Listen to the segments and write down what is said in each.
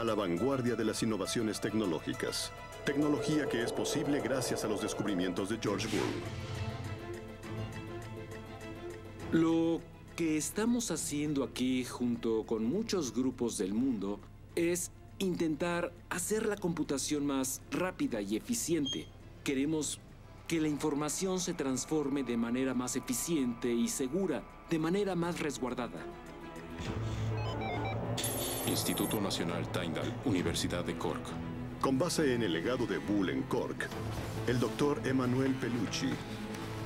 a la vanguardia de las innovaciones tecnológicas. Tecnología que es posible gracias a los descubrimientos de George Boole. Lo que estamos haciendo aquí, junto con muchos grupos del mundo, es intentar hacer la computación más rápida y eficiente. Queremos que la información se transforme de manera más eficiente y segura, de manera más resguardada. Instituto Nacional Tyndall, Universidad de Cork. Con base en el legado de Boole en Cork, el doctor Emanuel Pellucci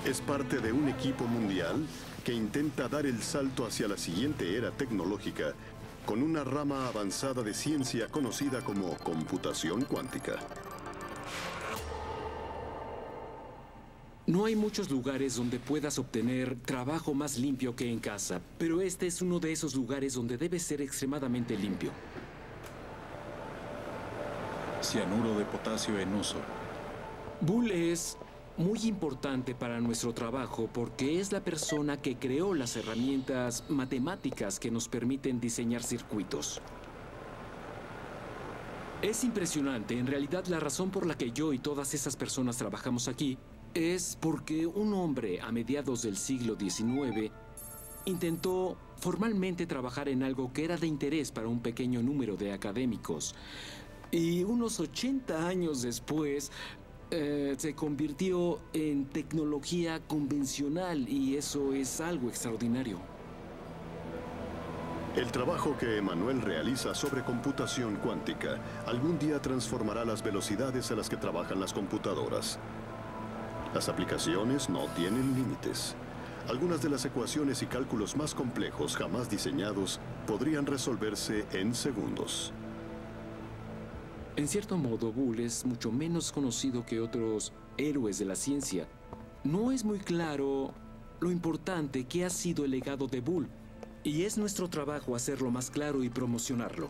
es parte de un equipo mundial que intenta dar el salto hacia la siguiente era tecnológica con una rama avanzada de ciencia conocida como computación cuántica. No hay muchos lugares donde puedas obtener trabajo más limpio que en casa, pero este es uno de esos lugares donde debe ser extremadamente limpio. Cianuro de potasio en uso. Boole es muy importante para nuestro trabajo porque es la persona que creó las herramientas matemáticas que nos permiten diseñar circuitos. Es impresionante. En realidad, la razón por la que yo y todas esas personas trabajamos aquí es porque un hombre a mediados del siglo XIX intentó formalmente trabajar en algo que era de interés para un pequeño número de académicos. Y unos 80 años después se convirtió en tecnología convencional y eso es algo extraordinario. El trabajo que Emanuel realiza sobre computación cuántica algún día transformará las velocidades a las que trabajan las computadoras. Las aplicaciones no tienen límites. Algunas de las ecuaciones y cálculos más complejos jamás diseñados podrían resolverse en segundos. En cierto modo, Boole es mucho menos conocido que otros héroes de la ciencia. No es muy claro lo importante que ha sido el legado de Boole, y es nuestro trabajo hacerlo más claro y promocionarlo.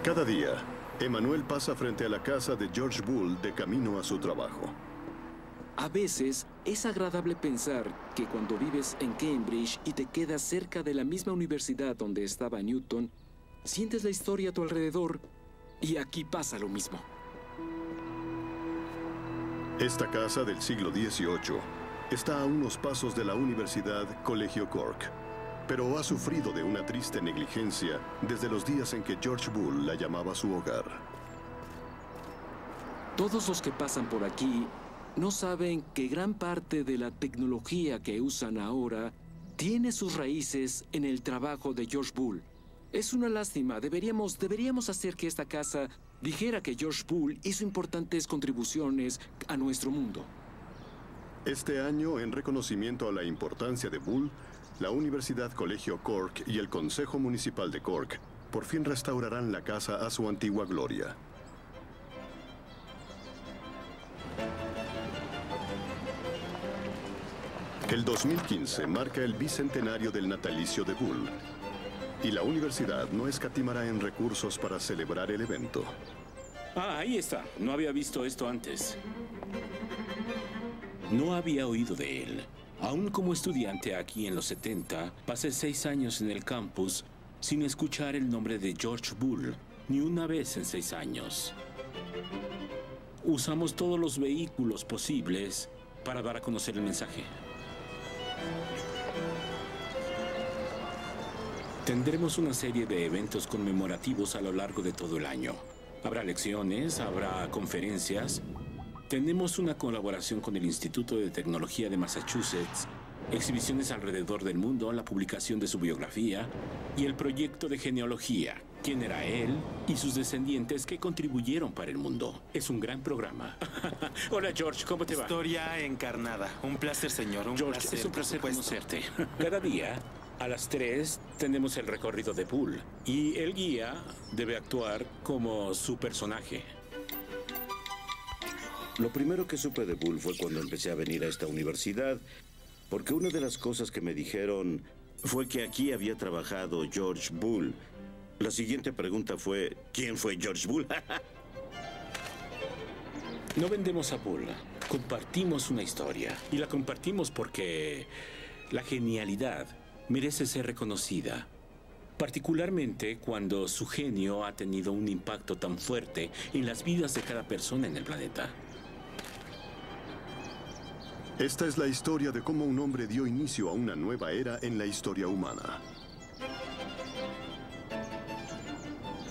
Cada día, Emanuel pasa frente a la casa de George Boole de camino a su trabajo. A veces es agradable pensar que cuando vives en Cambridge y te quedas cerca de la misma universidad donde estaba Newton, sientes la historia a tu alrededor y aquí pasa lo mismo. Esta casa del siglo XVIII está a unos pasos de la Universidad Colegio Cork, pero ha sufrido de una triste negligencia desde los días en que George Boole la llamaba su hogar. Todos los que pasan por aquí no saben que gran parte de la tecnología que usan ahora tiene sus raíces en el trabajo de George Boole. Es una lástima. Deberíamos hacer que esta casa dijera que George Boole hizo importantes contribuciones a nuestro mundo. Este año, en reconocimiento a la importancia de Boole, la Universidad Colegio Cork y el Consejo Municipal de Cork por fin restaurarán la casa a su antigua gloria. El 2015 marca el bicentenario del natalicio de Boole, y la universidad no escatimará en recursos para celebrar el evento. Ah, ahí está. No había visto esto antes. No había oído de él. Aún como estudiante aquí en los 70, pasé 6 años en el campus sin escuchar el nombre de George Boole, ni una vez en 6 años. Usamos todos los vehículos posibles para dar a conocer el mensaje. Tendremos una serie de eventos conmemorativos a lo largo de todo el año. Habrá lecciones, habrá conferencias. Tenemos una colaboración con el Instituto de Tecnología de Massachusetts, exhibiciones alrededor del mundo, la publicación de su biografía y el proyecto de genealogía. ¿Quién era él y sus descendientes que contribuyeron para el mundo? Es un gran programa. Hola, George, ¿cómo te va? Historia encarnada. Un placer, señor. George, es un placer conocerte. Cada día, a las 3, tenemos el recorrido de Boole y el guía debe actuar como su personaje. Lo primero que supe de Boole fue cuando empecé a venir a esta universidad, porque una de las cosas que me dijeron fue que aquí había trabajado George Boole. La siguiente pregunta fue, ¿quién fue George Boole? No vendemos a Boole, compartimos una historia. Y la compartimos porque la genialidad, merece ser reconocida. Particularmente cuando su genio ha tenido un impacto tan fuerte en las vidas de cada persona en el planeta. Esta es la historia de cómo un hombre dio inicio a una nueva era en la historia humana.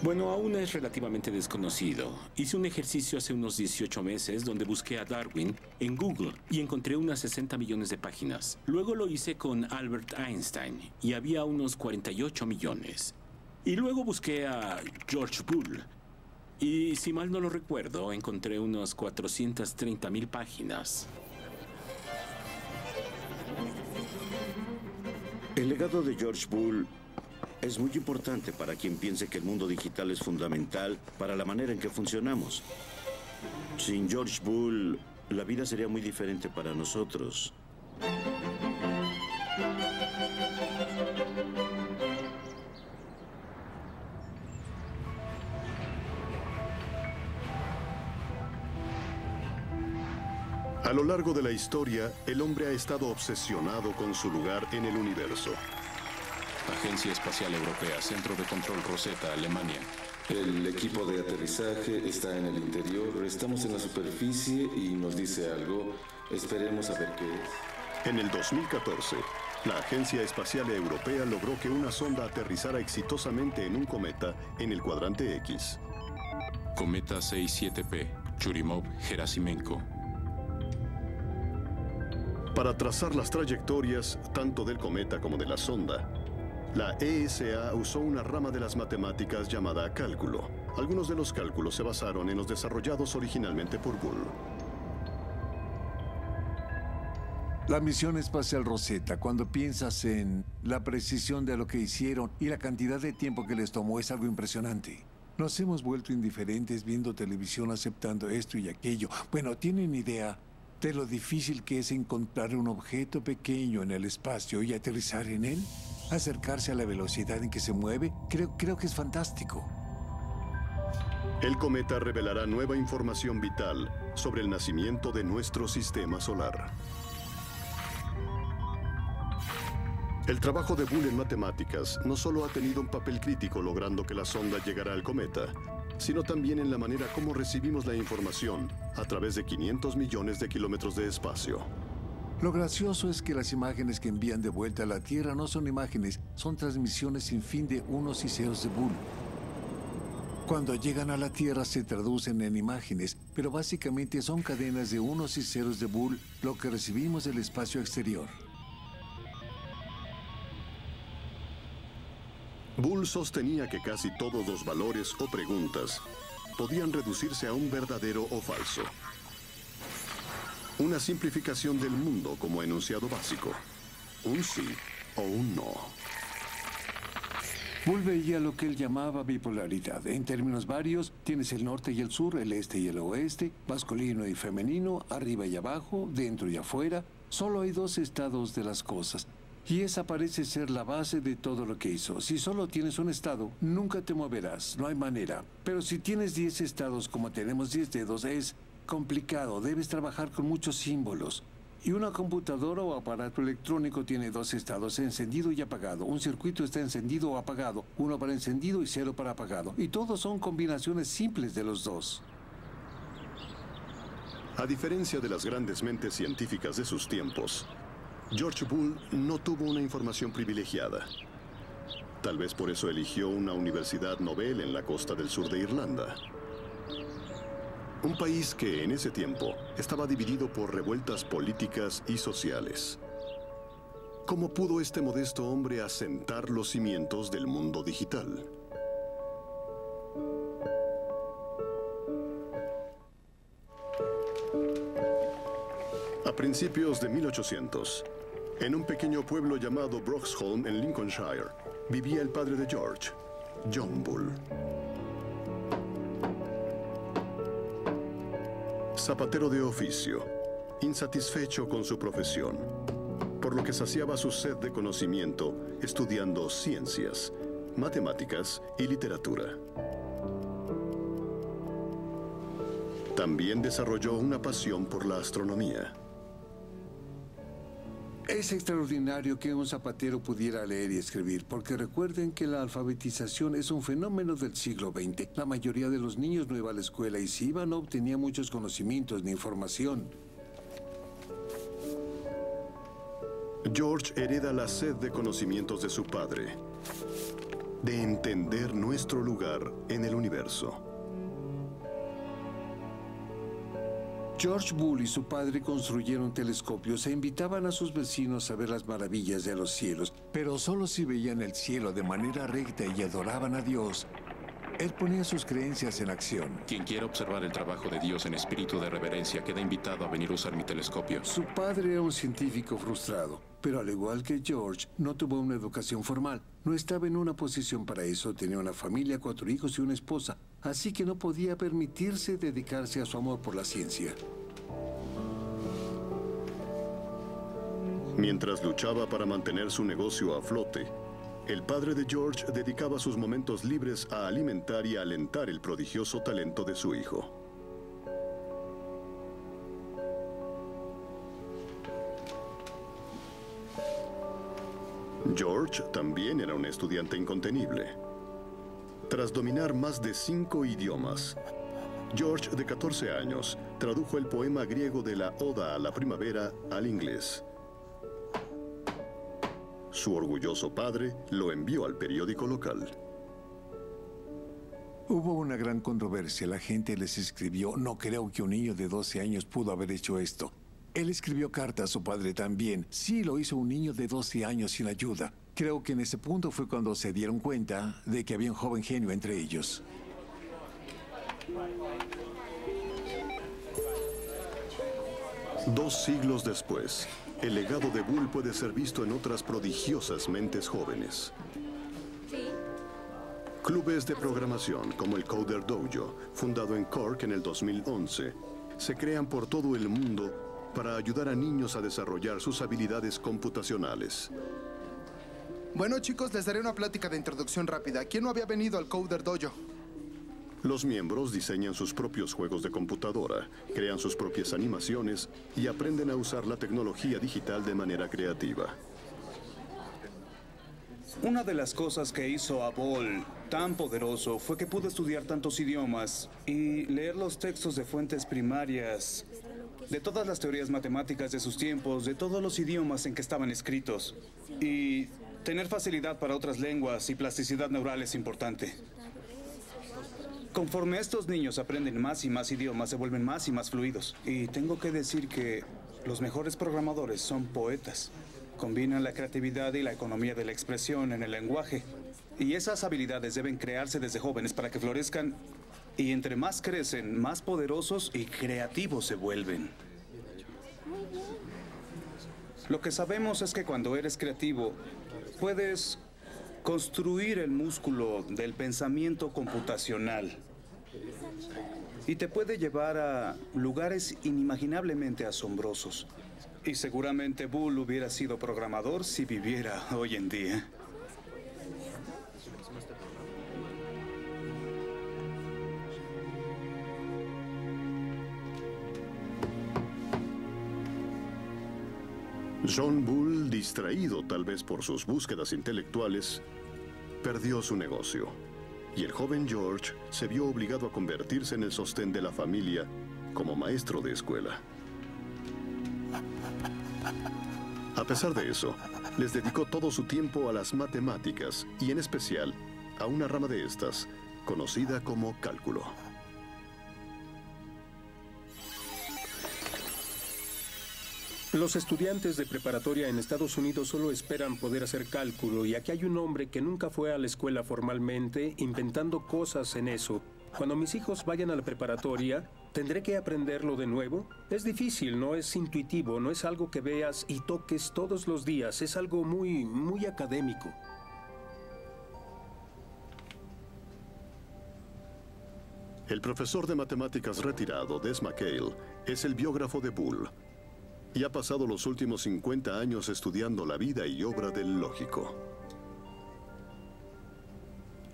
Bueno, aún es relativamente desconocido. Hice un ejercicio hace unos 18 meses donde busqué a Darwin en Google y encontré unas 60 millones de páginas. Luego lo hice con Albert Einstein y había unos 48 millones. Y luego busqué a George Boole y, si mal no lo recuerdo, encontré unos 430,000 páginas. El legado de George Boole es muy importante para quien piense que el mundo digital es fundamental para la manera en que funcionamos. Sin George Boole, la vida sería muy diferente para nosotros. A lo largo de la historia, el hombre ha estado obsesionado con su lugar en el universo. Agencia Espacial Europea, Centro de Control Rosetta, Alemania. El equipo de aterrizaje está en el interior, estamos en la superficie y nos dice algo. Esperemos a ver qué es. En el 2014, la Agencia Espacial Europea logró que una sonda aterrizara exitosamente en un cometa en el cuadrante X. Cometa 67P, Churyumov-Gerasimenko. Para trazar las trayectorias tanto del cometa como de la sonda, la ESA usó una rama de las matemáticas llamada cálculo. Algunos de los cálculos se basaron en los desarrollados originalmente por Boole. La misión espacial Rosetta, cuando piensas en la precisión de lo que hicieron y la cantidad de tiempo que les tomó, es algo impresionante. Nos hemos vuelto indiferentes viendo televisión, aceptando esto y aquello. Bueno, ¿tienen idea de lo difícil que es encontrar un objeto pequeño en el espacio y aterrizar en él? Acercarse a la velocidad en que se mueve, creo que es fantástico. El cometa revelará nueva información vital sobre el nacimiento de nuestro sistema solar. El trabajo de Boole en matemáticas no solo ha tenido un papel crítico logrando que la sonda llegara al cometa, sino también en la manera como recibimos la información a través de 500 millones de kilómetros de espacio. Lo gracioso es que las imágenes que envían de vuelta a la Tierra no son imágenes, son transmisiones sin fin de unos y ceros de Boole. Cuando llegan a la Tierra se traducen en imágenes, pero básicamente son cadenas de unos y ceros de Boole lo que recibimos del espacio exterior. Boole sostenía que casi todos los valores o preguntas podían reducirse a un verdadero o falso. Una simplificación del mundo como enunciado básico. Un sí o un no. Boole veía lo que él llamaba bipolaridad. En términos varios, tienes el norte y el sur, el este y el oeste, masculino y femenino, arriba y abajo, dentro y afuera. Solo hay dos estados de las cosas. Y esa parece ser la base de todo lo que hizo. Si solo tienes un estado, nunca te moverás, no hay manera. Pero si tienes 10 estados como tenemos 10 dedos, es complicado, debes trabajar con muchos símbolos. Y una computadora o aparato electrónico tiene dos estados, encendido y apagado. Un circuito está encendido o apagado, uno para encendido y cero para apagado. Y todos son combinaciones simples de los dos. A diferencia de las grandes mentes científicas de sus tiempos, George Boole no tuvo una información privilegiada. Tal vez por eso eligió una universidad Nobel en la costa del sur de Irlanda. Un país que en ese tiempo estaba dividido por revueltas políticas y sociales. ¿Cómo pudo este modesto hombre asentar los cimientos del mundo digital? A principios de 1800, en un pequeño pueblo llamado Broxholm en Lincolnshire, vivía el padre de George, John Boole. Zapatero de oficio, insatisfecho con su profesión, por lo que saciaba su sed de conocimiento estudiando ciencias, matemáticas y literatura. También desarrolló una pasión por la astronomía. Es extraordinario que un zapatero pudiera leer y escribir, porque recuerden que la alfabetización es un fenómeno del siglo XX. La mayoría de los niños no iba a la escuela y si iba no obtenía muchos conocimientos ni información. George hereda la sed de conocimientos de su padre, de entender nuestro lugar en el universo. George Bull y su padre construyeron telescopios e invitaban a sus vecinos a ver las maravillas de los cielos, pero solo si veían el cielo de manera recta y adoraban a Dios, él ponía sus creencias en acción. Quien quiera observar el trabajo de Dios en espíritu de reverencia queda invitado a venir a usar mi telescopio. Su padre era un científico frustrado, pero al igual que George, no tuvo una educación formal. No estaba en una posición para eso, tenía una familia, 4 hijos y una esposa, así que no podía permitirse dedicarse a su amor por la ciencia. Mientras luchaba para mantener su negocio a flote, el padre de George dedicaba sus momentos libres a alimentar y a alentar el prodigioso talento de su hijo. George también era un estudiante incontenible. Tras dominar más de 5 idiomas, George, de 14 años, tradujo el poema griego de la Oda a la Primavera al inglés. Su orgulloso padre lo envió al periódico local. Hubo una gran controversia. La gente les escribió: no creo que un niño de 12 años pudo haber hecho esto. Él escribió cartas a su padre también. Sí, lo hizo un niño de 12 años sin ayuda. Creo que en ese punto fue cuando se dieron cuenta de que había un joven genio entre ellos. Dos siglos después, el legado de Bull puede ser visto en otras prodigiosas mentes jóvenes. Clubes de programación como el Coder Dojo, fundado en Cork en el 2011, se crean por todo el mundo para ayudar a niños a desarrollar sus habilidades computacionales. Bueno, chicos, les daré una plática de introducción rápida. ¿Quién no había venido al Coder Dojo? Los miembros diseñan sus propios juegos de computadora, crean sus propias animaciones y aprenden a usar la tecnología digital de manera creativa. Una de las cosas que hizo a Bull tan poderoso fue que pudo estudiar tantos idiomas y leer los textos de fuentes primarias, de todas las teorías matemáticas de sus tiempos, de todos los idiomas en que estaban escritos, y tener facilidad para otras lenguas y plasticidad neural es importante. Conforme estos niños aprenden más y más idiomas, se vuelven más y más fluidos. Y tengo que decir que los mejores programadores son poetas. Combinan la creatividad y la economía de la expresión en el lenguaje. Y esas habilidades deben crearse desde jóvenes para que florezcan. Y entre más crecen, más poderosos y creativos se vuelven. Lo que sabemos es que cuando eres creativo, puedes construir el músculo del pensamiento computacional y te puede llevar a lugares inimaginablemente asombrosos. Y seguramente Bull hubiera sido programador si viviera hoy en día. John Bull, distraído tal vez por sus búsquedas intelectuales, perdió su negocio. Y el joven George se vio obligado a convertirse en el sostén de la familia como maestro de escuela. A pesar de eso, les dedicó todo su tiempo a las matemáticas y en especial a una rama de estas, conocida como cálculo. Los estudiantes de preparatoria en Estados Unidos solo esperan poder hacer cálculo, y aquí hay un hombre que nunca fue a la escuela formalmente inventando cosas en eso. Cuando mis hijos vayan a la preparatoria, ¿tendré que aprenderlo de nuevo? Es difícil, no es intuitivo, no es algo que veas y toques todos los días, es algo muy académico. El profesor de matemáticas retirado, Des McHale, es el biógrafo de Bull y ha pasado los últimos 50 años estudiando la vida y obra del lógico.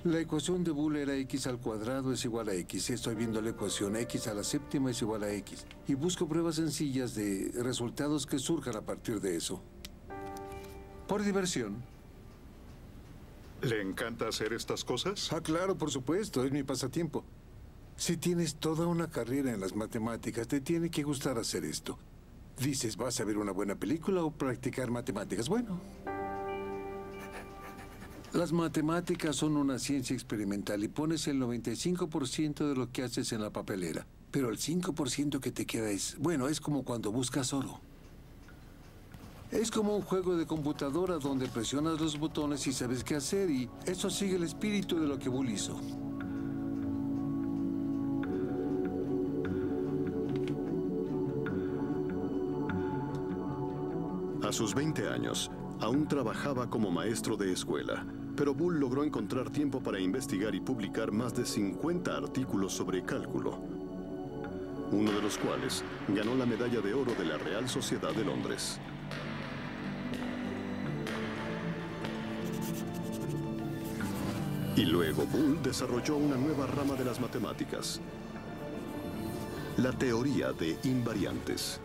La ecuación de Bull era x al cuadrado es igual a x. Estoy viendo la ecuación x a la séptima es igual a x. Y busco pruebas sencillas de resultados que surjan a partir de eso. Por diversión. ¿Le encanta hacer estas cosas? Ah, claro, por supuesto, es mi pasatiempo. Si tienes toda una carrera en las matemáticas, te tiene que gustar hacer esto. Dices, ¿vas a ver una buena película o practicar matemáticas? Bueno, las matemáticas son una ciencia experimental y pones el 95% de lo que haces en la papelera. Pero el 5% que te queda es, bueno, es como cuando buscas oro. Es como un juego de computadora donde presionas los botones y sabes qué hacer, y eso sigue el espíritu de lo que Bull hizo. A sus 20 años, aún trabajaba como maestro de escuela, pero Bull logró encontrar tiempo para investigar y publicar más de 50 artículos sobre cálculo, uno de los cuales ganó la medalla de oro de la Real Sociedad de Londres. Y luego Bull desarrolló una nueva rama de las matemáticas, la teoría de invariantes.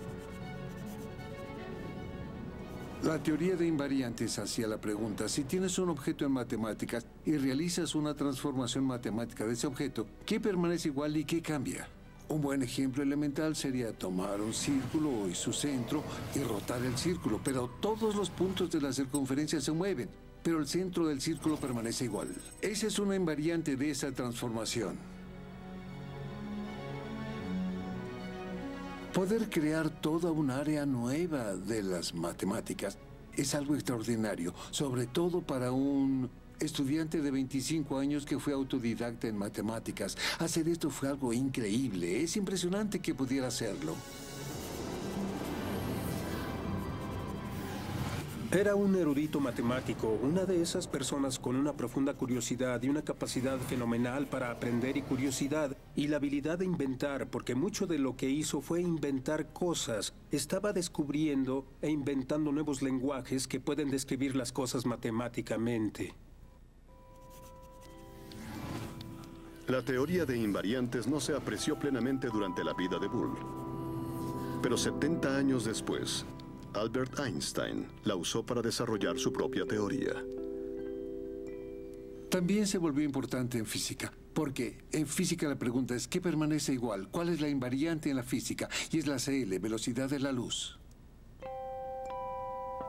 La teoría de invariantes hacía la pregunta, si tienes un objeto en matemáticas y realizas una transformación matemática de ese objeto, ¿qué permanece igual y qué cambia? Un buen ejemplo elemental sería tomar un círculo y su centro y rotar el círculo, pero todos los puntos de la circunferencia se mueven, pero el centro del círculo permanece igual. Esa es una invariante de esa transformación. Poder crear toda un área nueva de las matemáticas es algo extraordinario, sobre todo para un estudiante de 25 años que fue autodidacta en matemáticas. Hacer esto fue algo increíble. Es impresionante que pudiera hacerlo. Era un erudito matemático, una de esas personas con una profunda curiosidad y una capacidad fenomenal para aprender y curiosidad y la habilidad de inventar, porque mucho de lo que hizo fue inventar cosas. Estaba descubriendo e inventando nuevos lenguajes que pueden describir las cosas matemáticamente. La teoría de invariantes no se apreció plenamente durante la vida de Bull. Pero 70 años después, Albert Einstein la usó para desarrollar su propia teoría. También se volvió importante en física, porque en física la pregunta es ¿qué permanece igual? ¿Cuál es la invariante en la física? Y es la CL, velocidad de la luz.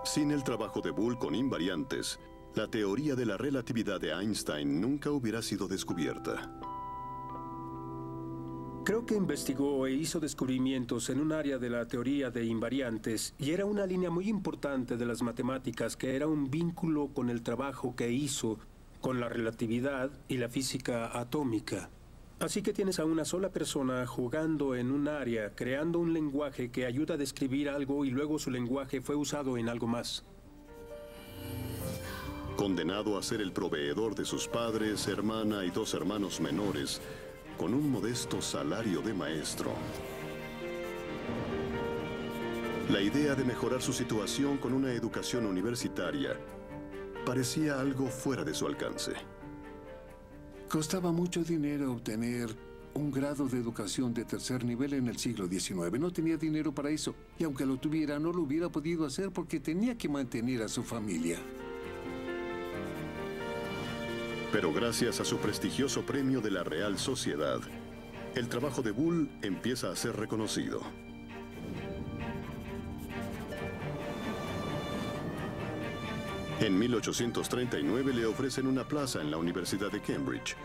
Sin el trabajo de Bull con invariantes, la teoría de la relatividad de Einstein nunca hubiera sido descubierta. Creo que investigó e hizo descubrimientos en un área de la teoría de invariantes y era una línea muy importante de las matemáticas que era un vínculo con el trabajo que hizo con la relatividad y la física atómica. Así que tienes a una sola persona jugando en un área, creando un lenguaje que ayuda a describir algo y luego su lenguaje fue usado en algo más. Condenado a ser el proveedor de sus padres, hermana y 2 hermanos menores, con un modesto salario de maestro. La idea de mejorar su situación con una educación universitaria parecía algo fuera de su alcance. Costaba mucho dinero obtener un grado de educación de tercer nivel en el siglo XIX. No tenía dinero para eso, y aunque lo tuviera, no lo hubiera podido hacer porque tenía que mantener a su familia. Pero gracias a su prestigioso premio de la Real Sociedad, el trabajo de Bull empieza a ser reconocido. En 1839 le ofrecen una plaza en la Universidad de Cambridge.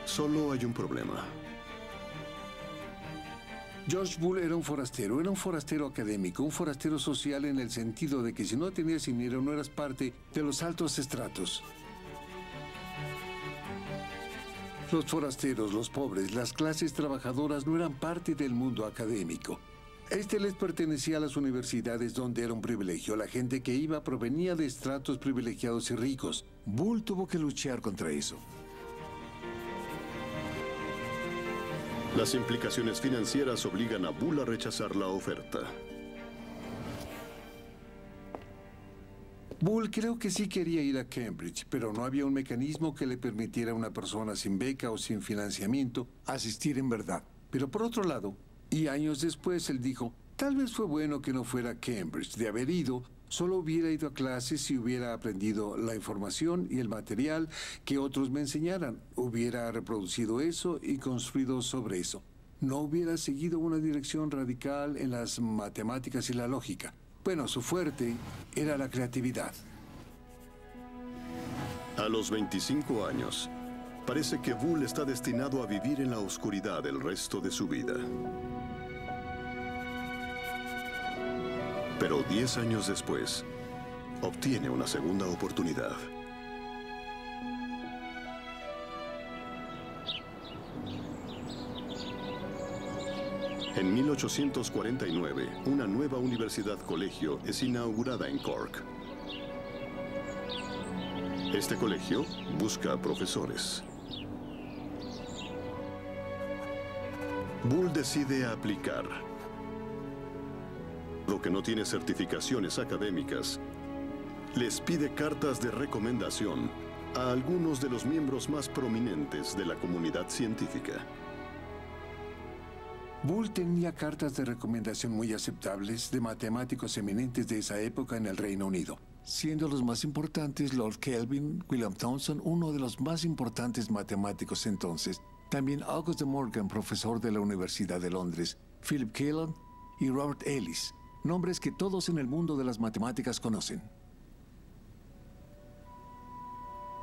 Solo hay un problema. George Bull era un forastero académico, un forastero social en el sentido de que si no tenías dinero no eras parte de los altos estratos. Los forasteros, los pobres, las clases trabajadoras no eran parte del mundo académico. Este les pertenecía a las universidades donde era un privilegio. La gente que iba provenía de estratos privilegiados y ricos. Bull tuvo que luchar contra eso. Las implicaciones financieras obligan a Bull a rechazar la oferta. Bull creo que sí quería ir a Cambridge, pero no había un mecanismo que le permitiera a una persona sin beca o sin financiamiento asistir en verdad. Pero por otro lado, y años después él dijo, tal vez fue bueno que no fuera a Cambridge. De haber ido, Solo hubiera ido a clases si hubiera aprendido la información y el material que otros me enseñaran. Hubiera reproducido eso y construido sobre eso. No hubiera seguido una dirección radical en las matemáticas y la lógica. Bueno, su fuerte era la creatividad. A los 25 años, parece que Bull está destinado a vivir en la oscuridad el resto de su vida. Pero 10 años después, obtiene una segunda oportunidad. En 1849, una nueva universidad-colegio es inaugurada en Cork. Este colegio busca profesores. Bull decide aplicar. Lo que no tiene certificaciones académicas, les pide cartas de recomendación a algunos de los miembros más prominentes de la comunidad científica. Bull tenía cartas de recomendación muy aceptables de matemáticos eminentes de esa época en el Reino Unido, siendo los más importantes Lord Kelvin, William Thomson, uno de los más importantes matemáticos entonces, también August de Morgan, profesor de la Universidad de Londres, Philip Callan y Robert Ellis, nombres que todos en el mundo de las matemáticas conocen.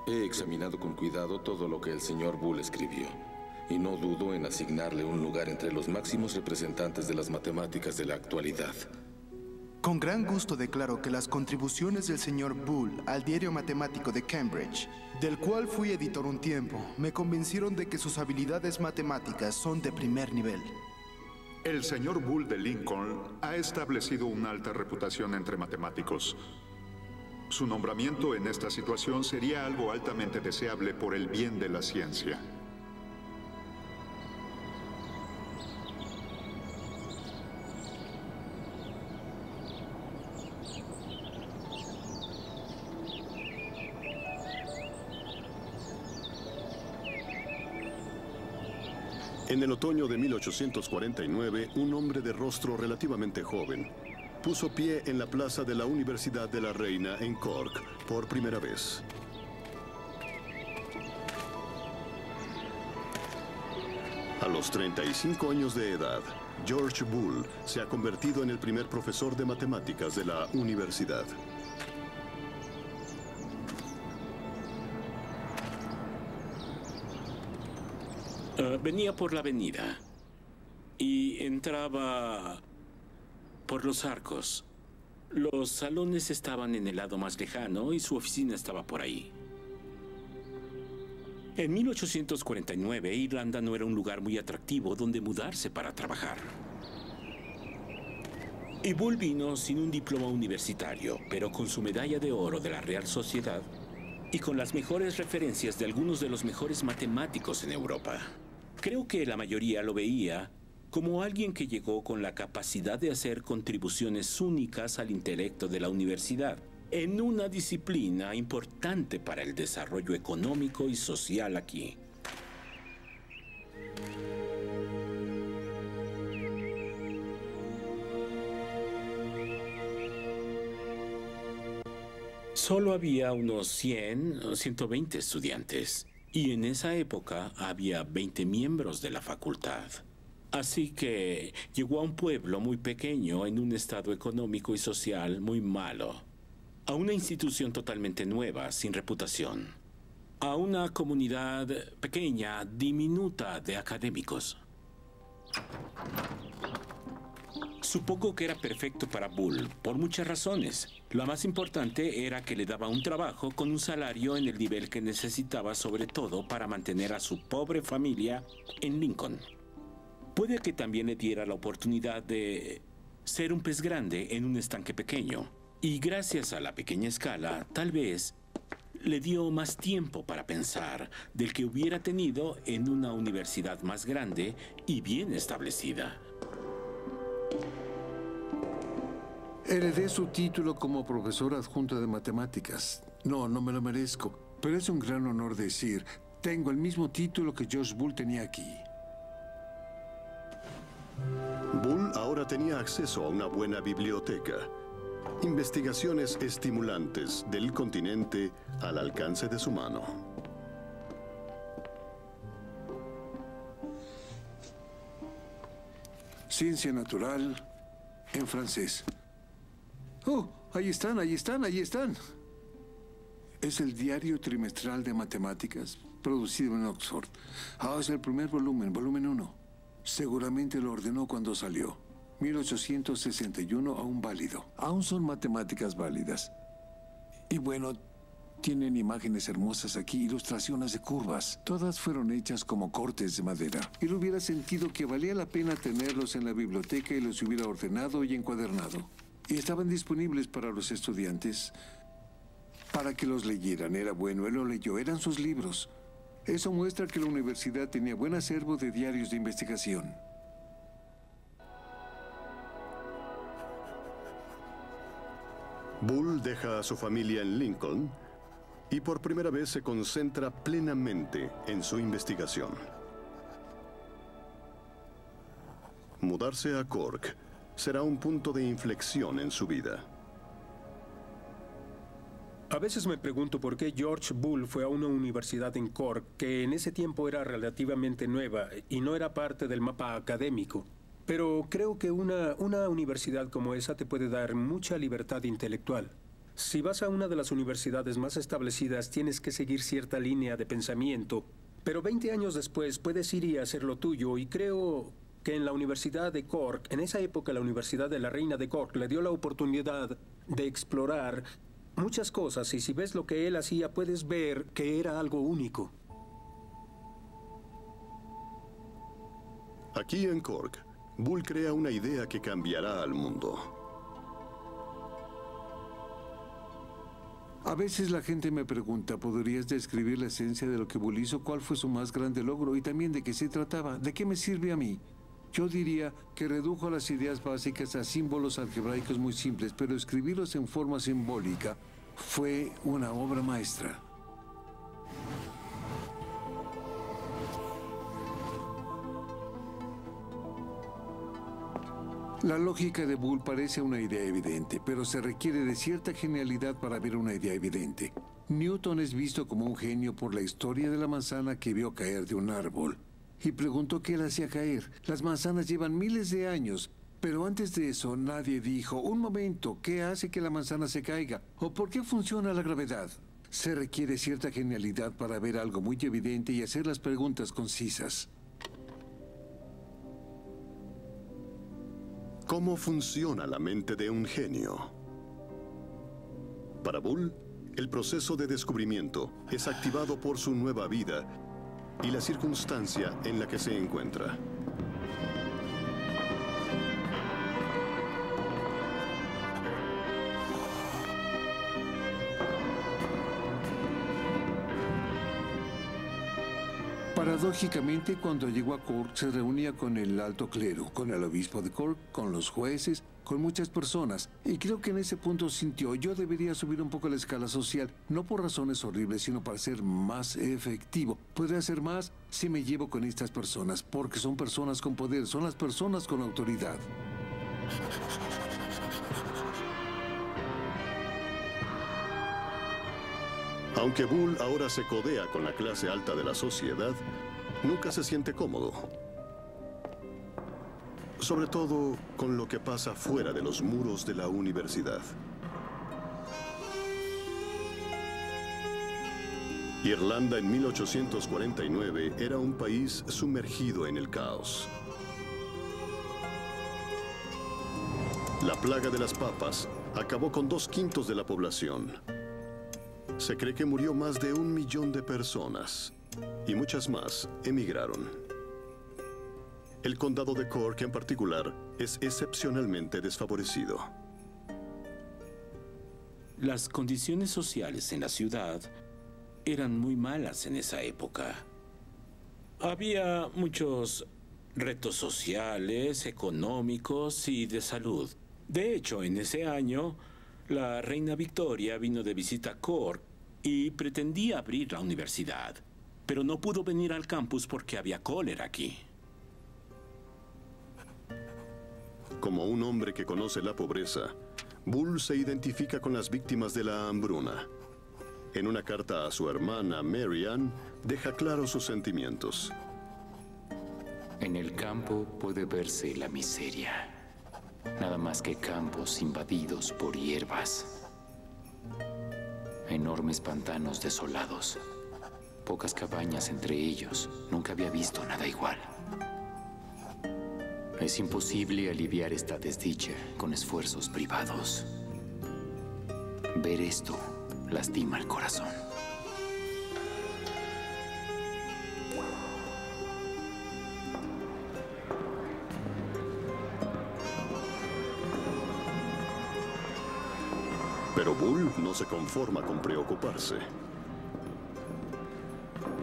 He examinado con cuidado todo lo que el señor Bull escribió, y no dudo en asignarle un lugar entre los máximos representantes de las matemáticas de la actualidad. Con gran gusto declaro que las contribuciones del señor Bull al Diario Matemático de Cambridge, del cual fui editor un tiempo, me convencieron de que sus habilidades matemáticas son de primer nivel. El señor Bull de Lincoln ha establecido una alta reputación entre matemáticos. Su nombramiento en esta situación sería algo altamente deseable por el bien de la ciencia. En el otoño de 1849, un hombre de rostro relativamente joven puso pie en la plaza de la Universidad de la Reina en Cork por primera vez. A los 35 años de edad, George Bull se ha convertido en el primer profesor de matemáticas de la universidad. Venía por la avenida y entraba por los arcos. Los salones estaban en el lado más lejano y su oficina estaba por ahí. En 1849, Irlanda no era un lugar muy atractivo donde mudarse para trabajar. Y Bull vino sin un diploma universitario, pero con su medalla de oro de la Real Sociedad y con las mejores referencias de algunos de los mejores matemáticos en Europa. Creo que la mayoría lo veía como alguien que llegó con la capacidad de hacer contribuciones únicas al intelecto de la universidad, en una disciplina importante para el desarrollo económico y social aquí. Solo había unos 100 o 120 estudiantes, y en esa época había 20 miembros de la facultad. Así que llegó a un pueblo muy pequeño en un estado económico y social muy malo, a una institución totalmente nueva, sin reputación, a una comunidad pequeña, diminuta de académicos. Supongo que era perfecto para Bull, por muchas razones. La más importante era que le daba un trabajo con un salario en el nivel que necesitaba, sobre todo para mantener a su pobre familia en Lincoln. Puede que también le diera la oportunidad de ser un pez grande en un estanque pequeño. Y gracias a la pequeña escala, tal vez le dio más tiempo para pensar del que hubiera tenido en una universidad más grande y bien establecida. Heredé su título como profesor adjunto de matemáticas. No me lo merezco, pero es un gran honor decir, tengo el mismo título que George Bull tenía aquí. Bull ahora tenía acceso a una buena biblioteca, Investigaciones estimulantes del continente al alcance de su mano. Ciencia natural en francés. ¡Oh! Ahí están, ahí están, ahí están. Es el diario trimestral de matemáticas, producido en Oxford. Es el primer volumen, volumen 1. Seguramente lo ordenó cuando salió. 1861, aún válido. Aún son matemáticas válidas. Y bueno, tienen imágenes hermosas aquí, ilustraciones de curvas. Todas fueron hechas como cortes de madera. Él hubiera sentido que valía la pena tenerlos en la biblioteca y los hubiera ordenado y encuadernado. Y estaban disponibles para los estudiantes para que los leyeran. Era bueno, él lo leyó, eran sus libros. Eso muestra que la universidad tenía buen acervo de diarios de investigación. Bull deja a su familia en Lincoln y por primera vez se concentra plenamente en su investigación. Mudarse a Cork será un punto de inflexión en su vida. A veces me pregunto por qué George Bull fue a una universidad en Cork, que en ese tiempo era relativamente nueva y no era parte del mapa académico. Pero creo que una universidad como esa te puede dar mucha libertad intelectual. Si vas a una de las universidades más establecidas, tienes que seguir cierta línea de pensamiento, pero 20 años después puedes ir y hacer lo tuyo, y creo que en la Universidad de Cork, en esa época la Universidad de la Reina de Cork le dio la oportunidad de explorar muchas cosas, y si ves lo que él hacía, puedes ver que era algo único. Aquí en Cork, Bull crea una idea que cambiará al mundo. A veces la gente me pregunta, ¿podrías describir la esencia de lo que Bull hizo? ¿Cuál fue su más grande logro? Y también de qué se trataba. ¿De qué me sirve a mí? Yo diría que redujo las ideas básicas a símbolos algebraicos muy simples, pero escribirlos en forma simbólica fue una obra maestra. La lógica de Bull parece una idea evidente, pero se requiere de cierta genialidad para ver una idea evidente. Newton es visto como un genio por la historia de la manzana que vio caer de un árbol. Y preguntó qué la hacía caer. Las manzanas llevan miles de años, pero antes de eso nadie dijo, un momento, ¿qué hace que la manzana se caiga? ¿O por qué funciona la gravedad? Se requiere cierta genialidad para ver algo muy evidente y hacer las preguntas concisas. ¿Cómo funciona la mente de un genio? Para Bull, el proceso de descubrimiento es activado por su nueva vida y la circunstancia en la que se encuentra. Paradójicamente, cuando llegó a Cork, se reunía con el alto clero, con el obispo de Cork, con los jueces, con muchas personas. Y creo que en ese punto sintió, yo debería subir un poco la escala social, no por razones horribles, sino para ser más efectivo. Podría hacer más si me llevo con estas personas, porque son personas con poder, son las personas con autoridad. Aunque Bull ahora se codea con la clase alta de la sociedad, nunca se siente cómodo. Sobre todo con lo que pasa fuera de los muros de la universidad. Irlanda en 1849 era un país sumergido en el caos. La plaga de las papas acabó con 2/5 de la población. Se cree que murió más de 1 millón de personas y muchas más emigraron. El condado de Cork en particular es excepcionalmente desfavorecido. Las condiciones sociales en la ciudad eran muy malas en esa época. Había muchos retos sociales, económicos y de salud. De hecho, en ese año, la reina Victoria vino de visita a Cork y pretendía abrir la universidad, pero no pudo venir al campus porque había cólera aquí. Como un hombre que conoce la pobreza, Bull se identifica con las víctimas de la hambruna. En una carta a su hermana Marianne, deja claros sus sentimientos. En el campo puede verse la miseria. Nada más que campos invadidos por hierbas. Enormes pantanos desolados. Pocas cabañas entre ellos. Nunca había visto nada igual. Es imposible aliviar esta desdicha con esfuerzos privados. Ver esto lastima el corazón. Pero Bull no se conforma con preocuparse.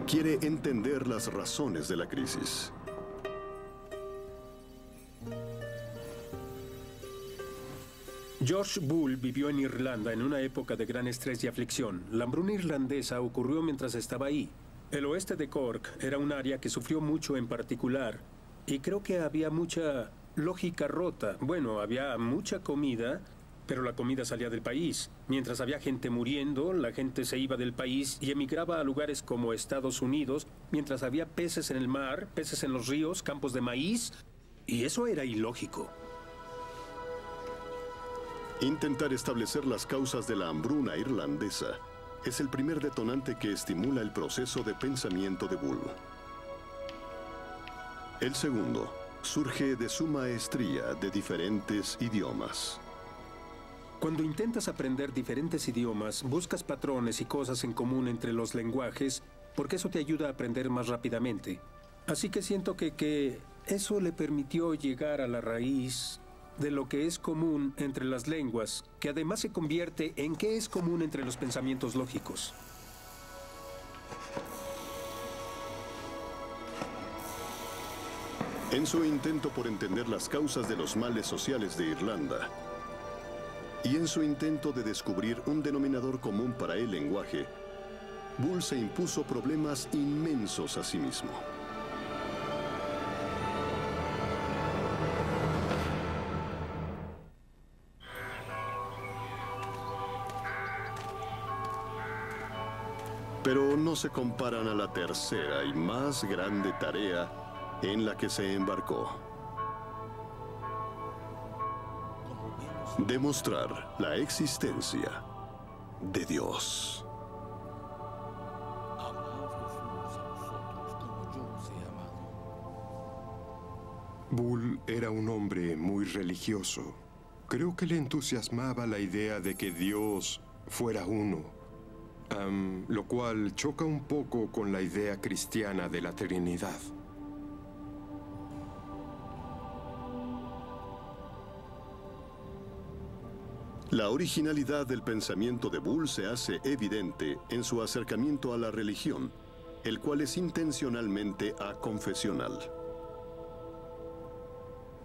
Quiere entender las razones de la crisis. George Bull vivió en Irlanda en una época de gran estrés y aflicción. La hambruna irlandesa ocurrió mientras estaba ahí. El oeste de Cork era un área que sufrió mucho en particular. Y creo que había mucha lógica rota. Bueno, había mucha comida, pero la comida salía del país. Mientras había gente muriendo, la gente se iba del país y emigraba a lugares como Estados Unidos, mientras había peces en el mar, peces en los ríos, campos de maíz. Y eso era ilógico. Intentar establecer las causas de la hambruna irlandesa es el primer detonante que estimula el proceso de pensamiento de Bull. El segundo surge de su maestría de diferentes idiomas. Cuando intentas aprender diferentes idiomas, buscas patrones y cosas en común entre los lenguajes, porque eso te ayuda a aprender más rápidamente. Así que siento que eso le permitió llegar a la raíz de lo que es común entre las lenguas, que además se convierte en qué es común entre los pensamientos lógicos. En su intento por entender las causas de los males sociales de Irlanda, y en su intento de descubrir un denominador común para el lenguaje, Bull se impuso problemas inmensos a sí mismo. Pero no se comparan a la tercera y más grande tarea en la que se embarcó. Demostrar la existencia de Dios. Bull era un hombre muy religioso. Creo que le entusiasmaba la idea de que Dios fuera uno. Lo cual choca un poco con la idea cristiana de la Trinidad. La originalidad del pensamiento de Bull se hace evidente en su acercamiento a la religión, el cual es intencionalmente aconfesional.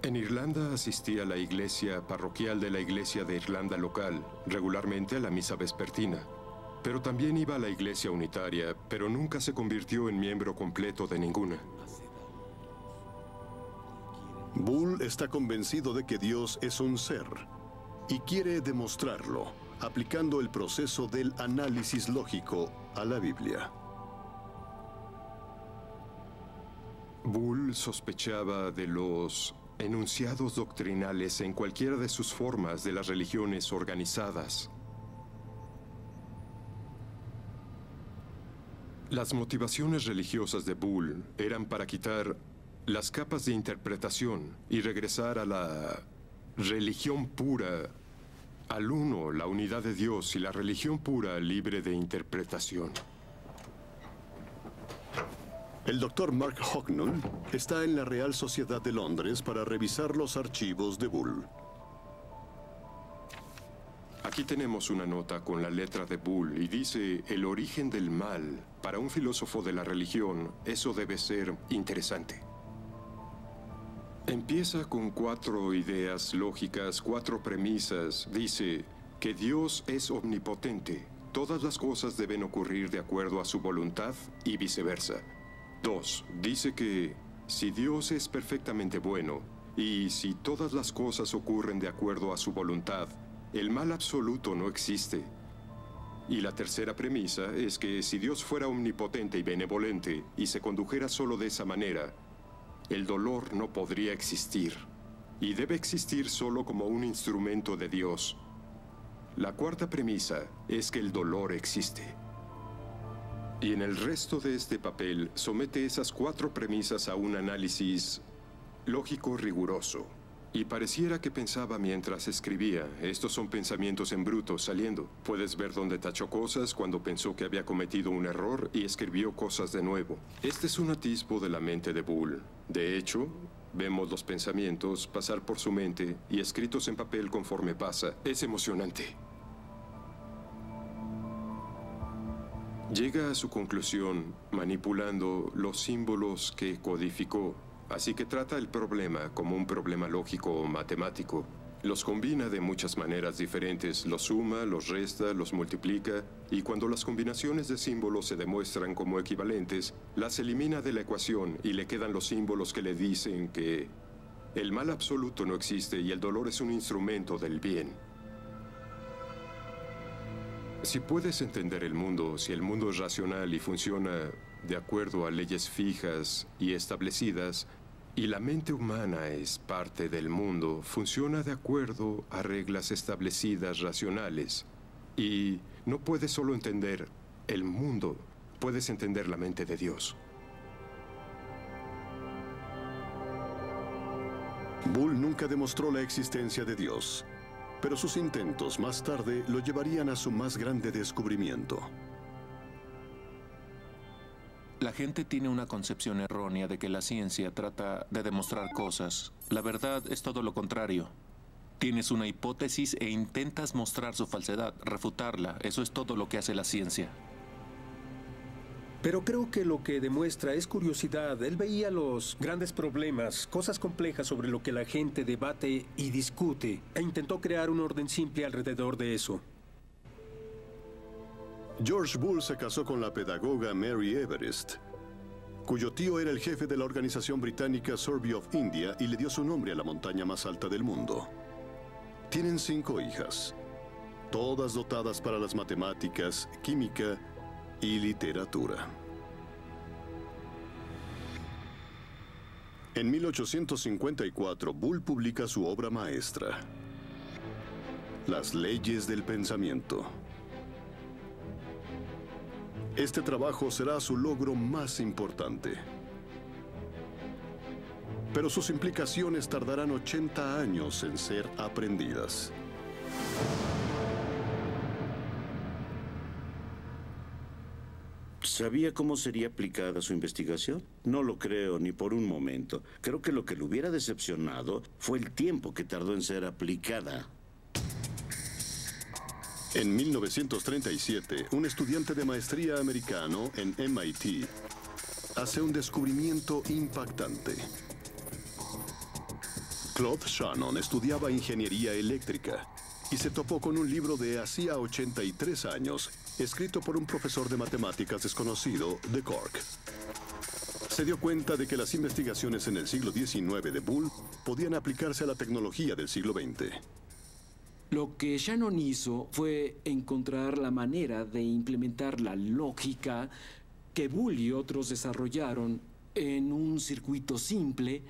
En Irlanda asistía a la iglesia parroquial de la iglesia de Irlanda local, regularmente a la misa vespertina. Pero también iba a la iglesia unitaria, pero nunca se convirtió en miembro completo de ninguna. Bull está convencido de que Dios es un ser y quiere demostrarlo aplicando el proceso del análisis lógico a la Biblia. Bull sospechaba de los enunciados doctrinales en cualquiera de sus formas de las religiones organizadas. Las motivaciones religiosas de Bull eran para quitar las capas de interpretación y regresar a la religión pura, al uno, la unidad de Dios, y la religión pura libre de interpretación. El Dr. Mark Hocknall está en la Real Sociedad de Londres para revisar los archivos de Bull. Aquí tenemos una nota con la letra de Bull y dice: el origen del mal. Para un filósofo de la religión, eso debe ser interesante. Empieza con 4 ideas lógicas, 4 premisas. Dice que Dios es omnipotente. Todas las cosas deben ocurrir de acuerdo a su voluntad y viceversa. 2. Dice que si Dios es perfectamente bueno y si todas las cosas ocurren de acuerdo a su voluntad, el mal absoluto no existe. Y la tercera premisa es que si Dios fuera omnipotente y benevolente y se condujera solo de esa manera, el dolor no podría existir. Y debe existir solo como un instrumento de Dios. La cuarta premisa es que el dolor existe. Y en el resto de este papel somete esas 4 premisas a un análisis lógico riguroso. Y pareciera que pensaba mientras escribía. Estos son pensamientos en bruto saliendo. Puedes ver dónde tachó cosas cuando pensó que había cometido un error y escribió cosas de nuevo. Este es un atisbo de la mente de Bull. De hecho, vemos los pensamientos pasar por su mente y escritos en papel conforme pasa. Es emocionante. Llega a su conclusión manipulando los símbolos que codificó. Así que trata el problema como un problema lógico o matemático. Los combina de muchas maneras diferentes, los suma, los resta, los multiplica, y cuando las combinaciones de símbolos se demuestran como equivalentes, las elimina de la ecuación y le quedan los símbolos que le dicen que el mal absoluto no existe y el dolor es un instrumento del bien. Si puedes entender el mundo, si el mundo es racional y funciona de acuerdo a leyes fijas y establecidas, y la mente humana es parte del mundo, funciona de acuerdo a reglas establecidas racionales. Y no puedes solo entender el mundo, puedes entender la mente de Dios. Bull nunca demostró la existencia de Dios, pero sus intentos más tarde lo llevarían a su más grande descubrimiento. La gente tiene una concepción errónea de que la ciencia trata de demostrar cosas. La verdad es todo lo contrario. Tienes una hipótesis e intentas mostrar su falsedad, refutarla. Eso es todo lo que hace la ciencia. Pero creo que lo que demuestra es curiosidad. Él veía los grandes problemas, cosas complejas sobre lo que la gente debate y discute, e intentó crear un orden simple alrededor de eso. George Bull se casó con la pedagoga Mary Everest, cuyo tío era el jefe de la organización británica Survey of India y le dio su nombre a la montaña más alta del mundo. Tienen 5 hijas, todas dotadas para las matemáticas, química y literatura. En 1854, Bull publica su obra maestra, Las leyes del pensamiento. Este trabajo será su logro más importante. Pero sus implicaciones tardarán 80 años en ser aprendidas. ¿Sabía cómo sería aplicada su investigación? No lo creo ni por un momento. Creo que lo que le hubiera decepcionado fue el tiempo que tardó en ser aplicada. En 1937, un estudiante de maestría americano en MIT hace un descubrimiento impactante. Claude Shannon estudiaba ingeniería eléctrica y se topó con un libro de hacía 83 años, escrito por un profesor de matemáticas desconocido de Cork. Se dio cuenta de que las investigaciones en el siglo XIX de Bull podían aplicarse a la tecnología del siglo XX. Lo que Shannon hizo fue encontrar la manera de implementar la lógica que Bull y otros desarrollaron en un circuito simple,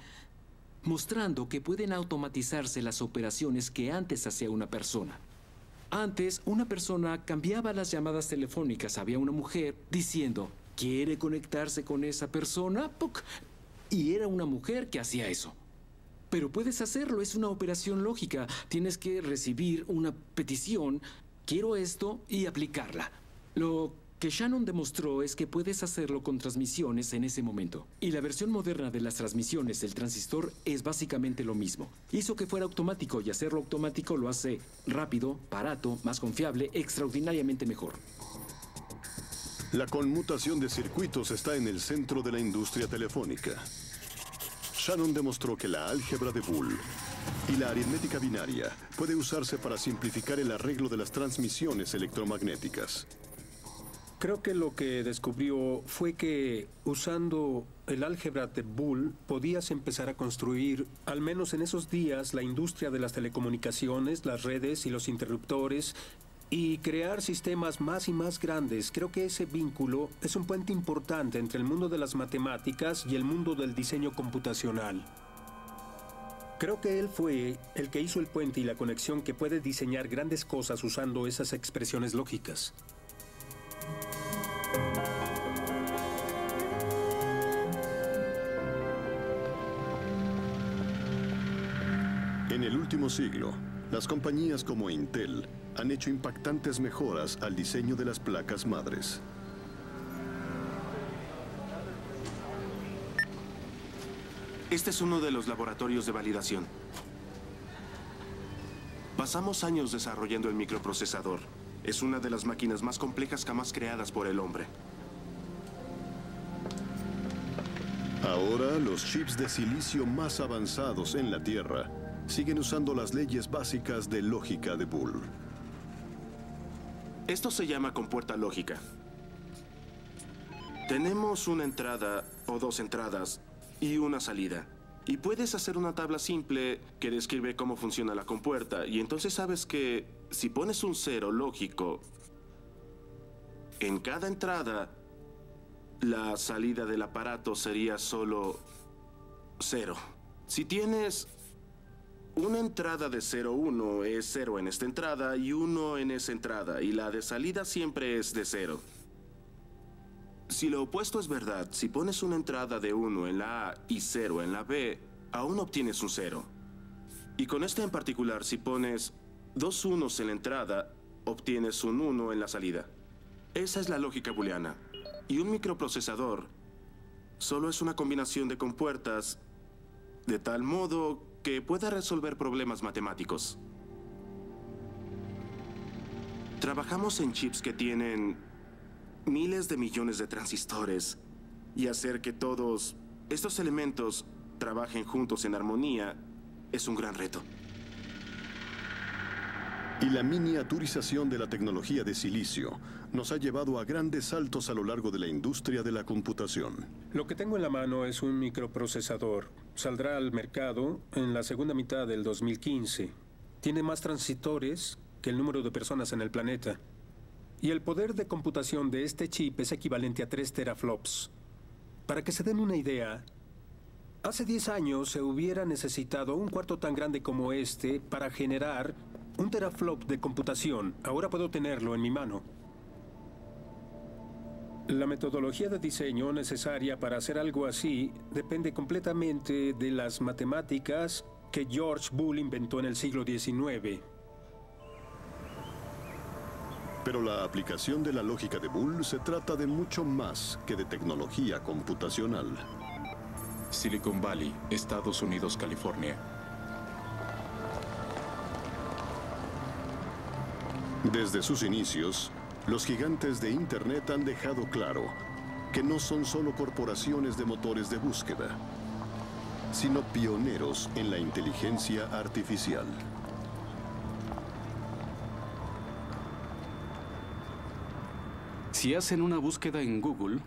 mostrando que pueden automatizarse las operaciones que antes hacía una persona. Antes, una persona cambiaba las llamadas telefónicas. Había una mujer diciendo, ¿quiere conectarse con esa persona? ¡Puc! Y era una mujer que hacía eso. Pero puedes hacerlo, es una operación lógica. Tienes que recibir una petición, quiero esto, y aplicarla. Lo que Shannon demostró es que puedes hacerlo con transmisiones en ese momento. Y la versión moderna de las transmisiones del transistor es básicamente lo mismo. Hizo que fuera automático, y hacerlo automático lo hace rápido, barato, más confiable, extraordinariamente mejor. La conmutación de circuitos está en el centro de la industria telefónica. Shannon demostró que la álgebra de Bull y la aritmética binaria puede usarse para simplificar el arreglo de las transmisiones electromagnéticas. Creo que lo que descubrió fue que usando el álgebra de Boole podías empezar a construir, al menos en esos días, la industria de las telecomunicaciones, las redes y los interruptores, y crear sistemas más y más grandes. Creo que ese vínculo es un puente importante entre el mundo de las matemáticas y el mundo del diseño computacional. Creo que él fue el que hizo el puente y la conexión que puede diseñar grandes cosas usando esas expresiones lógicas. En el último siglo, las compañías como Intel han hecho impactantes mejoras al diseño de las placas madres. Este es uno de los laboratorios de validación. Pasamos años desarrollando el microprocesador. Es una de las máquinas más complejas jamás creadas por el hombre. Ahora, los chips de silicio más avanzados en la Tierra siguen usando las leyes básicas de lógica de Boole. Esto se llama compuerta lógica. Tenemos una entrada o dos entradas y una salida. Y puedes hacer una tabla simple que describe cómo funciona la compuerta. Y entonces sabes que si pones un cero lógico en cada entrada, la salida del aparato sería solo 0. Si tienes una entrada de 0, 1, es 0 en esta entrada y 1 en esa entrada. Y la de salida siempre es de 0. Si lo opuesto es verdad, si pones una entrada de 1 en la A y 0 en la B, aún obtienes un 0. Y con este en particular, si pones dos unos en la entrada, obtienes un 1 en la salida. Esa es la lógica booleana. Y un microprocesador solo es una combinación de compuertas de tal modo que pueda resolver problemas matemáticos. Trabajamos en chips que tienen miles de millones de transistores y hacer que todos estos elementos trabajen juntos en armonía es un gran reto. Y la miniaturización de la tecnología de silicio nos ha llevado a grandes saltos a lo largo de la industria de la computación. Lo que tengo en la mano es un microprocesador. Saldrá al mercado en la segunda mitad del 2015. Tiene más transistores que el número de personas en el planeta. Y el poder de computación de este chip es equivalente a 3 teraflops. Para que se den una idea, hace 10 años se hubiera necesitado un cuarto tan grande como este para generar un teraflop de computación. Ahora puedo tenerlo en mi mano. La metodología de diseño necesaria para hacer algo así depende completamente de las matemáticas que George Boole inventó en el siglo XIX. Pero la aplicación de la lógica de Boole se trata de mucho más que de tecnología computacional. Silicon Valley, Estados Unidos, California. Desde sus inicios, los gigantes de Internet han dejado claro que no son solo corporaciones de motores de búsqueda, sino pioneros en la inteligencia artificial. Si hacen una búsqueda en Google,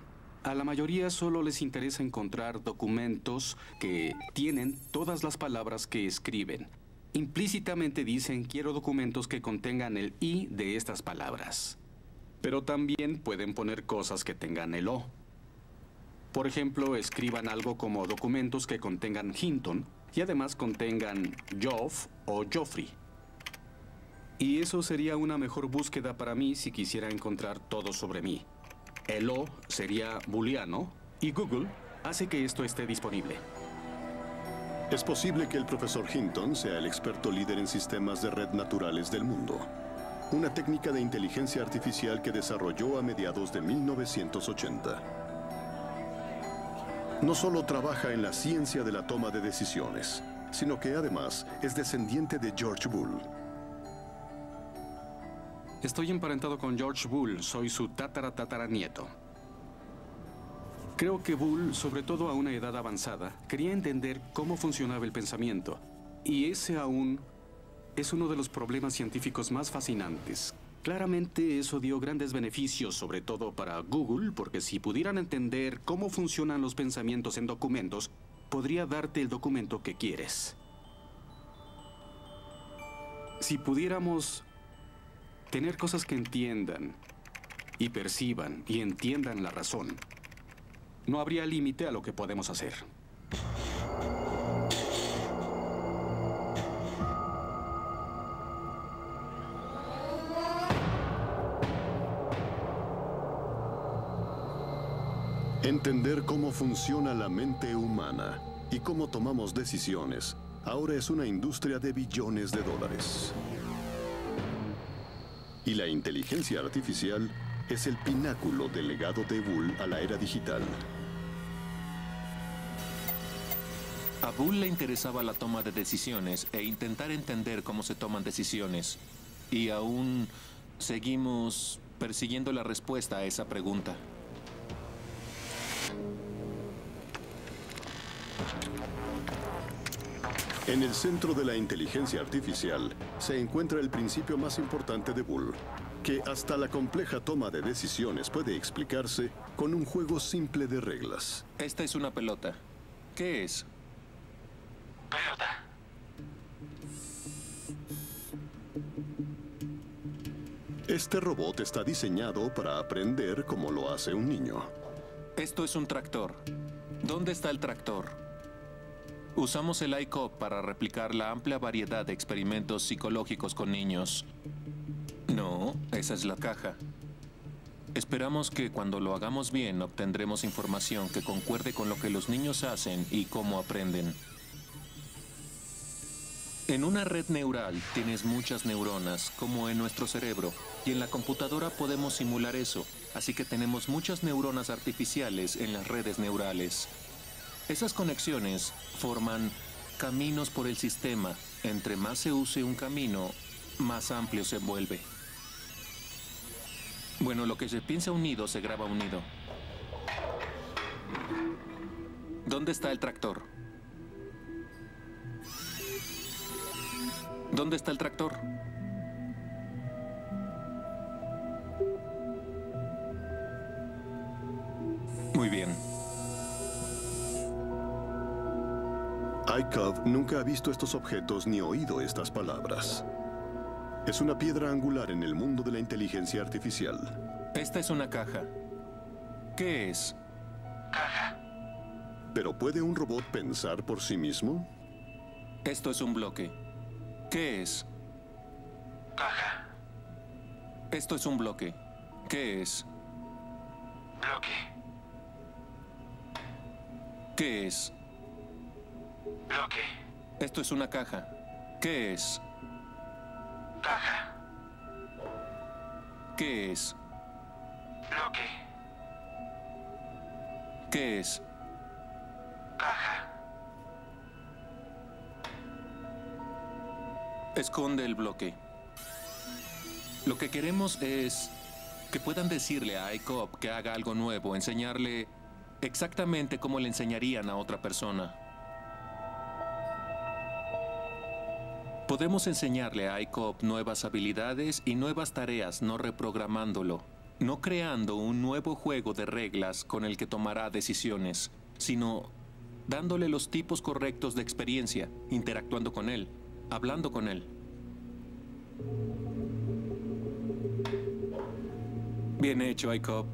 a la mayoría solo les interesa encontrar documentos que tienen todas las palabras que escriben. Implícitamente dicen, quiero documentos que contengan el I de estas palabras. Pero también pueden poner cosas que tengan el O. Por ejemplo, escriban algo como documentos que contengan Hinton y además contengan Joff o Joffrey. Y eso sería una mejor búsqueda para mí si quisiera encontrar todo sobre mí. El O sería booleano y Google hace que esto esté disponible. Es posible que el profesor Hinton sea el experto líder en sistemas de red naturales del mundo. Una técnica de inteligencia artificial que desarrolló a mediados de 1980. No solo trabaja en la ciencia de la toma de decisiones, sino que además es descendiente de George Boole. Estoy emparentado con George Boole, soy su tataranieto. Creo que Boole, sobre todo a una edad avanzada, quería entender cómo funcionaba el pensamiento. Y ese aún es uno de los problemas científicos más fascinantes. Claramente eso dio grandes beneficios, sobre todo para Google, porque si pudieran entender cómo funcionan los pensamientos en documentos, podría darte el documento que quieres. Si pudiéramos tener cosas que entiendan y perciban y entiendan la razón, no habría límite a lo que podemos hacer. Entender cómo funciona la mente humana y cómo tomamos decisiones ahora es una industria de billones de dólares. Y la inteligencia artificial es el pináculo del legado de Bull a la era digital. A Bull le interesaba la toma de decisiones e intentar entender cómo se toman decisiones. Y aún seguimos persiguiendo la respuesta a esa pregunta. En el centro de la inteligencia artificial se encuentra el principio más importante de Bull, que hasta la compleja toma de decisiones puede explicarse con un juego simple de reglas. Esta es una pelota. ¿Qué es? Pelota. Este robot está diseñado para aprender como lo hace un niño. Esto es un tractor. ¿Dónde está el tractor? Usamos el iCop para replicar la amplia variedad de experimentos psicológicos con niños. No, esa es la caja. Esperamos que cuando lo hagamos bien obtendremos información que concuerde con lo que los niños hacen y cómo aprenden. En una red neural tienes muchas neuronas, como en nuestro cerebro, y en la computadora podemos simular eso, así que tenemos muchas neuronas artificiales en las redes neurales. Esas conexiones forman caminos por el sistema. Entre más se use un camino, más amplio se vuelve. Bueno, lo que se piensa unido se graba unido. ¿Dónde está el tractor? ¿Dónde está el tractor? Muy bien. iCub nunca ha visto estos objetos ni oído estas palabras. Es una piedra angular en el mundo de la inteligencia artificial. Esta es una caja. ¿Qué es? Caja. ¿Pero puede un robot pensar por sí mismo? Esto es un bloque. ¿Qué es? Caja. Esto es un bloque. ¿Qué es? Bloque. ¿Qué es? Bloque. Esto es una caja. ¿Qué es? Caja. ¿Qué es? Bloque. ¿Qué es? Caja. Esconde el bloque. Lo que queremos es que puedan decirle a iCop que haga algo nuevo, enseñarle exactamente cómo le enseñarían a otra persona. Podemos enseñarle a iCop nuevas habilidades y nuevas tareas, no reprogramándolo, no creando un nuevo juego de reglas con el que tomará decisiones, sino dándole los tipos correctos de experiencia, interactuando con él, hablando con él. Bien hecho, iCop.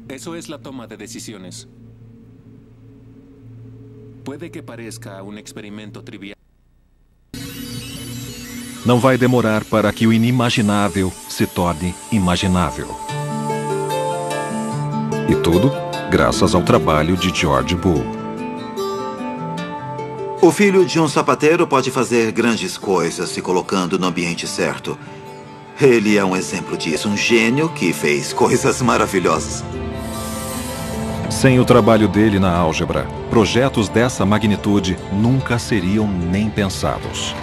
Eso es la toma de decisiones. Puede que parezca un experimento trivial. Não vai demorar para que o inimaginável se torne imaginável. E tudo graças ao trabalho de George Bull. O filho de um sapateiro pode fazer grandes coisas se colocando no ambiente certo. Ele é um exemplo disso, um gênio que fez coisas maravilhosas. Sem o trabalho dele na álgebra, projetos dessa magnitude nunca seriam nem pensados.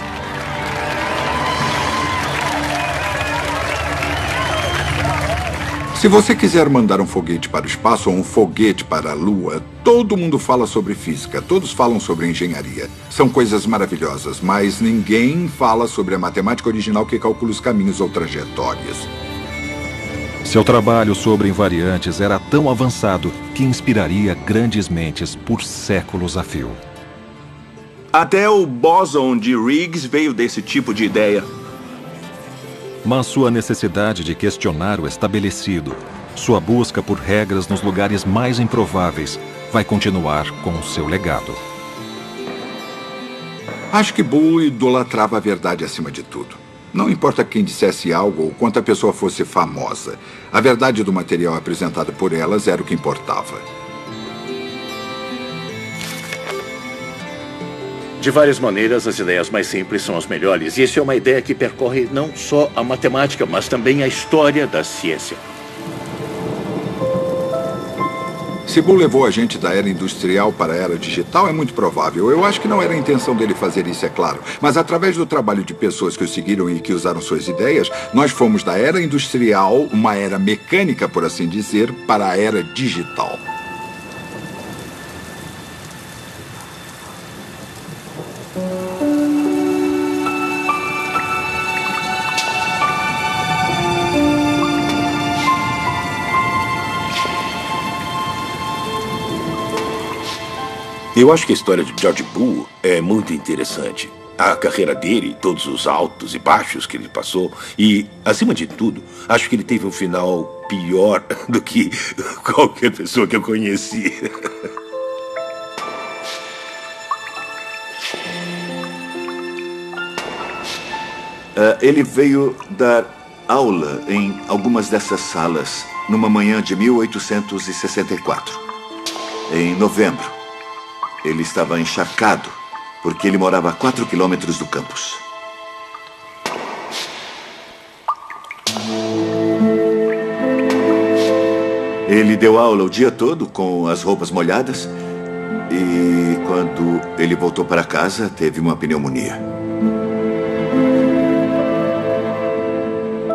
Se você quiser mandar um foguete para o espaço ou um foguete para a Lua, todo mundo fala sobre física, todos falam sobre engenharia. São coisas maravilhosas, mas ninguém fala sobre a matemática original que calcula os caminhos ou trajetórias. Seu trabalho sobre invariantes era tão avançado que inspiraria grandes mentes por séculos a fio. Até o bóson de Higgs veio desse tipo de ideia. Mas sua necessidade de questionar o estabelecido, sua busca por regras nos lugares mais improváveis, vai continuar com o seu legado. Acho que Boole idolatrava a verdade acima de tudo. Não importa quem dissesse algo ou quanto a pessoa fosse famosa. A verdade do material apresentado por elas era o que importava. De várias maneiras, as ideias mais simples são as melhores. E isso é uma ideia que percorre não só a matemática, mas também a história da ciência. Se Boole levou a gente da era industrial para a era digital, é muito provável. Eu acho que não era a intenção dele fazer isso, é claro. Mas através do trabalho de pessoas que o seguiram e que usaram suas ideias, nós fomos da era industrial, uma era mecânica, por assim dizer, para a era digital. Eu acho que a história de George Boole é muito interessante. A carreira dele, todos os altos e baixos que ele passou. E, acima de tudo, acho que ele teve um final pior do que qualquer pessoa que eu conheci. Ele veio dar aula em algumas dessas salas numa manhã de 1864. Em novembro. Ele estava encharcado, porque ele morava a 4 quilômetros do campus. Ele deu aula o dia todo com as roupas molhadas e, quando ele voltou para casa, teve uma pneumonia.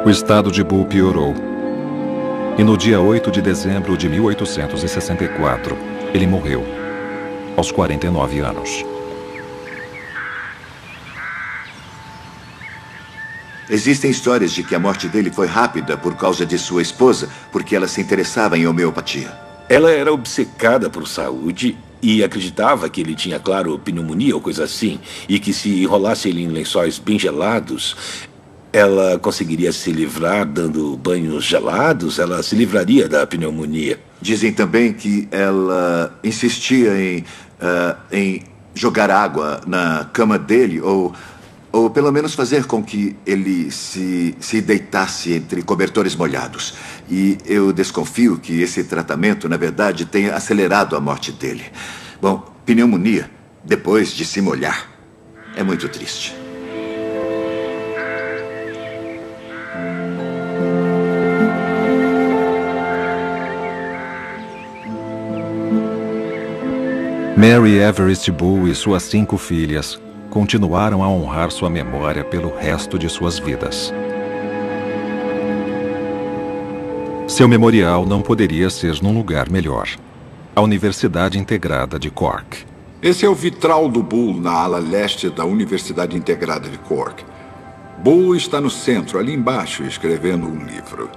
O estado de Boole piorou. E no dia 8 de dezembro de 1864, ele morreu. Aos 49 anos. Existem histórias de que a morte dele foi rápida por causa de sua esposa, porque ela se interessava em homeopatia. Ela era obcecada por saúde e acreditava que ele tinha, claro, pneumonia ou coisa assim, e que se enrolasse ele em lençóis bem gelados, ela conseguiria se livrar dando banhos gelados, ela se livraria da pneumonia. Dizem também que ela insistia em jogar água na cama dele, ou pelo menos fazer com que ele se deitasse entre cobertores molhados. E eu desconfio que esse tratamento, na verdade, tenha acelerado a morte dele. Bom, pneumonia, depois de se molhar, é muito triste. Mary Everest Boole e suas 5 filhas continuaram a honrar sua memória pelo resto de suas vidas. Seu memorial não poderia ser num lugar melhor. A Universidade Integrada de Cork. Esse é o vitral do Boole na ala leste da Universidade Integrada de Cork. Boole está no centro, ali embaixo, escrevendo um livro.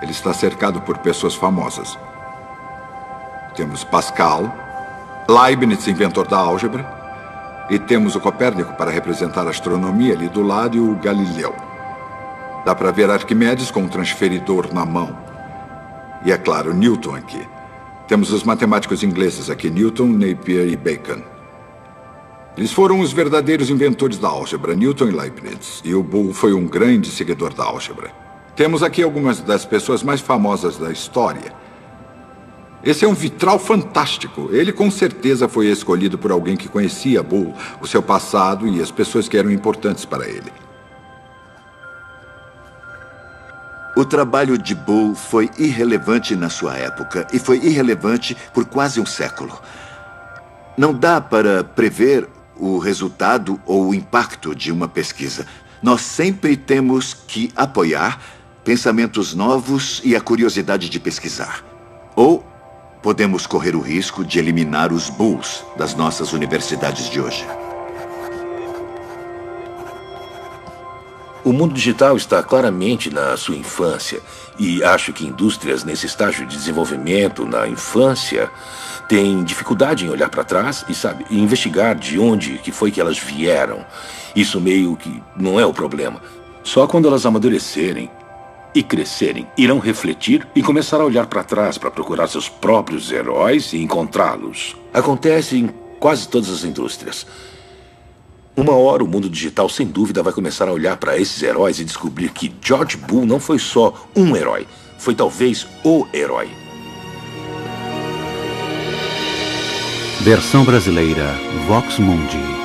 Ele está cercado por pessoas famosas. Temos Pascal, Leibniz, inventor da álgebra, e temos o Copérnico para representar a astronomia ali do lado e o Galileu. Dá para ver Arquimedes com um transferidor na mão. E é claro, Newton aqui. Temos os matemáticos ingleses aqui, Newton, Napier e Bacon. Eles foram os verdadeiros inventores da álgebra, Newton e Leibniz, e o Boole foi um grande seguidor da álgebra. Temos aqui algumas das pessoas mais famosas da história. Esse é um vitral fantástico. Ele com certeza foi escolhido por alguém que conhecia Boole, o seu passado e as pessoas que eram importantes para ele. O trabalho de Boole foi irrelevante na sua época e foi irrelevante por quase um século. Não dá para prever o resultado ou o impacto de uma pesquisa. Nós sempre temos que apoiar pensamentos novos e a curiosidade de pesquisar. Ou podemos correr o risco de eliminar os Bulls das nossas universidades de hoje. O mundo digital está claramente na sua infância e acho que indústrias nesse estágio de desenvolvimento na infância têm dificuldade em olhar para trás e, sabe, investigar de onde que foi que elas vieram. Isso meio que não é o problema. Só quando elas amadurecerem e crescerem, irão refletir e começar a olhar para trás para procurar seus próprios heróis e encontrá-los. Acontece em quase todas as indústrias. Uma hora o mundo digital, sem dúvida, vai começar a olhar para esses heróis e descobrir que George Bull não foi só um herói. Foi talvez o herói. Versão brasileira, Vox Mundi.